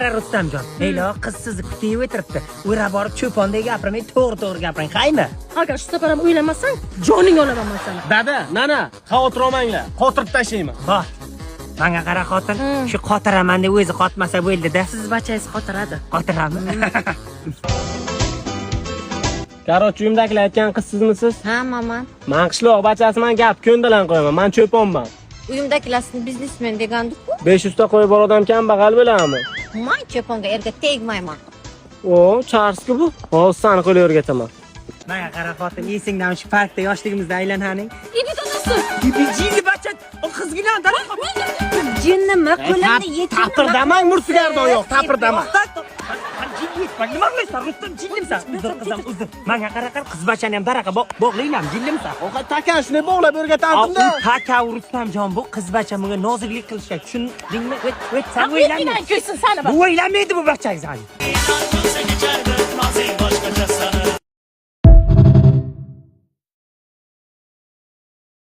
qara Rustamjon. Eylo, qiz sizni kutib o'tiribdi. O'ra borib cho'pondek gapirmay, to'g'ri gapiring, qaymi? Agar shu safar ham o'ylamasang, joning olaman men seni. Dada, nana, xavotir olmanglar. Qotirib tashlayman. Bor. Menga qara xotin, shu qotiraman deb o'zi qotmasa bo'ldi-da. Siz bachangiz xotiradi. Qotirami? Qarochi uyimdagilar aytgan qiz sizmisiz? Ha, man. Men qishloq bachasiman, gap ko'ndalan qo'yaman. Men cho'ponman. Uyimdagilar sizni biznesmen degandik-ku. 500 ta qo'yib bor odam kambag'al bo'ladimi? Men cho'ponga erga tegmayman. O, charski bu. Hozir seni qo'lga o'rgataman. Menga qara xotin, esingdan shu parkda yoshligimizda aylanhaning. Ibit onasi. Jinni bachcha, o qizgina Jinnimi qo'limni yechib. Tapirdamang mursigardon yo'q, tapirdamang. Nima qilyapsan? Rustam jinlimsan. Uzr qizim, uzr. Menga qara qiz bachani ham daraqa bog'layman, jinlimsan. Oqa takan shunday bog'lab o'rgatamda. Taka Rustamjon bu qiz bacha menga nozirlik qilishga tushundingmi? Sen o'ylanmaysan. Ko'ysin seni. Bu o'ylanmaydi bu bachang sani. Geçerdir mazi başkaca sanır